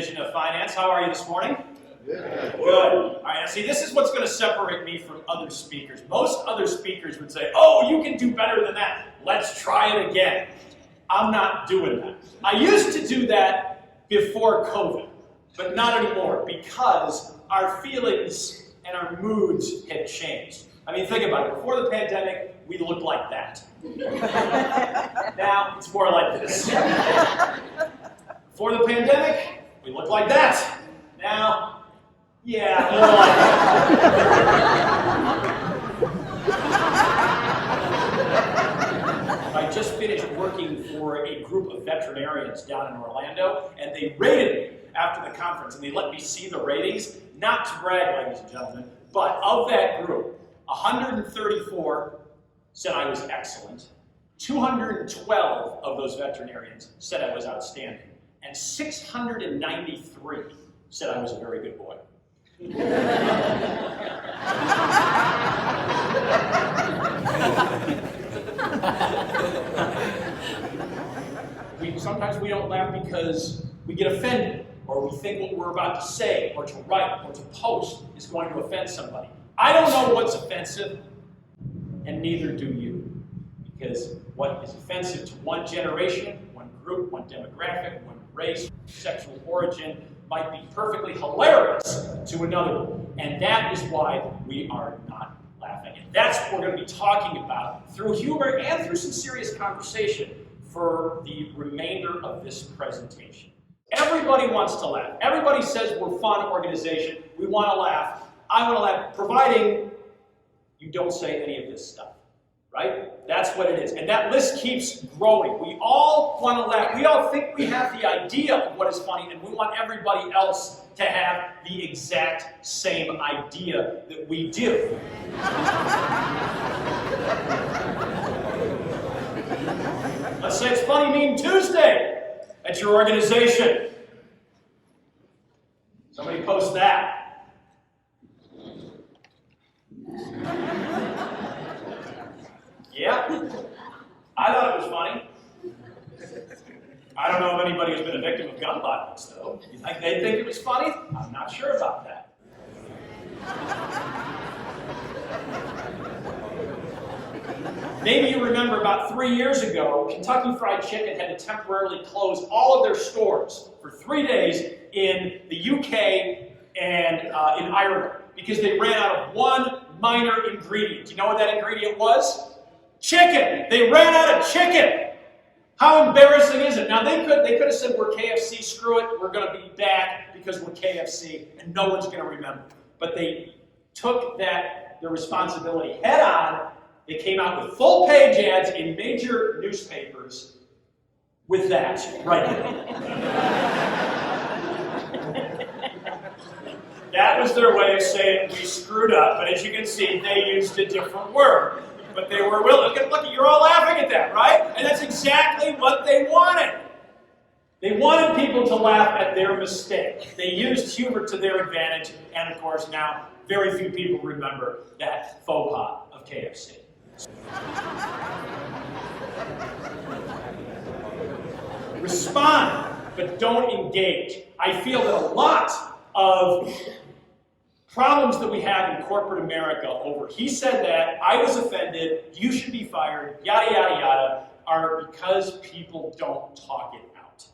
Division of Finance. How are you this morning? Good. Good. All right, now see, this is what's going to separate me from other speakers. Most other speakers would say, oh, you can do better than that. Let's try it again. I'm not doing that. I used to do that before COVID, but not anymore because our feelings and our moods had changed. I mean, think about it. Before the pandemic, we looked like that. Now, it's more like this. Before the pandemic, we looked like that. Now, yeah, more like that. I just finished working for a group of veterinarians down in Orlando, and they rated me after the conference, and they let me see the ratings. Not to brag, ladies and gentlemen, but of that group, 134 said I was excellent. 212 of those veterinarians said I was outstanding. And 693 said I was a very good boy. Sometimes we don't laugh because we get offended, or we think what we're about to say, or to write, or to post is going to offend somebody. I don't know what's offensive, and neither do you. Because what is offensive to one generation, one group, one demographic, one race, sexual origin, might be perfectly hilarious to another one. And that is why we are not laughing. And that's what we're going to be talking about through humor and through some serious conversation for the remainder of this presentation. Everybody wants to laugh. Everybody says we're a fun organization. We want to laugh. I want to laugh, providing you don't say any of this stuff. Right? That's what it is. And that list keeps growing. We all want to laugh. We all think we have the idea of what is funny, and we want everybody else to have the exact same idea that we do. Let's say it's Funny Meme Tuesday at your organization. Somebody post that. Yeah, I thought it was funny. I don't know if anybody has been a victim of gun violence, though. You think they think it was funny? I'm not sure about that. Maybe you remember about 3 years ago, Kentucky Fried Chicken had to temporarily close all of their stores for 3 days in the UK and in Ireland because they ran out of one minor ingredient. Do you know what that ingredient was? Chicken. They ran out of chicken. How embarrassing is it? Now they could have said we're KFC, screw it, we're going to be back because we're KFC and no one's going to remember. But they took their responsibility head on. They came out with full page ads in major newspapers with that right there. That was their way of saying we screwed up, but as you can see, they used a different word. But they were willing. Look, you're all laughing at that, right? And that's exactly what they wanted. They wanted people to laugh at their mistake. They used humor to their advantage, and of course now very few people remember that faux pas of KFC. Respond, but don't engage. I feel that a lot of problems that we have in corporate America over he said that, I was offended, you should be fired, yada, yada, yada, are because people don't talk it out.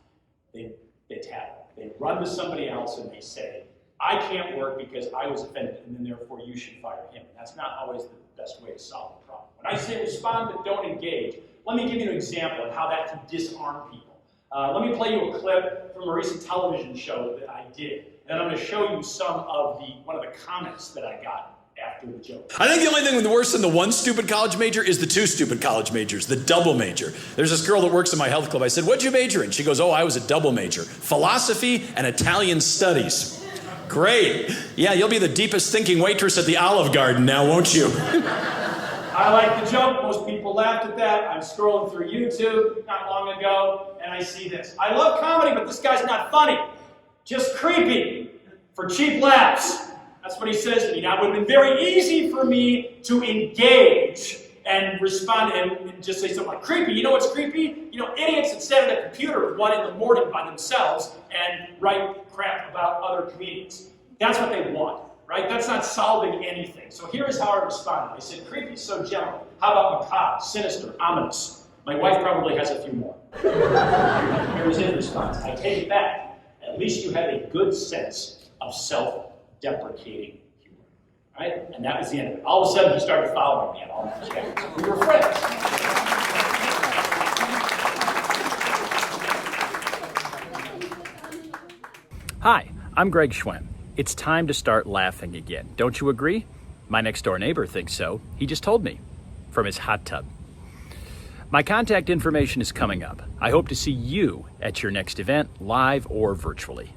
They tattle. They run to somebody else and they say, I can't work because I was offended, and then therefore you should fire him. And that's not always the best way to solve the problem. When I say respond but don't engage, let me give you an example of how that can disarm people. Let me play you a clip from a recent television show that I did. And I'm going to show you some of one of the comments that I got after the joke. I think the only thing worse than the one stupid college major is the two stupid college majors, the double major. There's this girl that works in my health club. I said, what'd you major in? She goes, oh, I was a double major. Philosophy and Italian studies. Great. Yeah, you'll be the deepest thinking waitress at the Olive Garden now, won't you? I like the joke. Most people laughed at that. I'm scrolling through YouTube not long ago, and I see this. I love comedy, but this guy's not funny. Just creepy for cheap laughs. That's what he says to me. Now, it would have been very easy for me to engage and respond to him and just say something like, creepy. You know what's creepy? You know, idiots that sit at a computer at 1 in the morning by themselves and write crap about other comedians. That's what they want, right? That's not solving anything. So here is how I responded. I said, creepy is so general. How about macabre, sinister, ominous? My wife probably has a few more. Here was his response. I take it back. At least you have a good sense of self-deprecating humor, right? And that was the end of it. All of a sudden, he started following me on all my chats. We were friends. Hi, I'm Greg Schwem. It's time to start laughing again. Don't you agree? My next door neighbor thinks so. He just told me from his hot tub. My contact information is coming up. I hope to see you at your next event, live or virtually.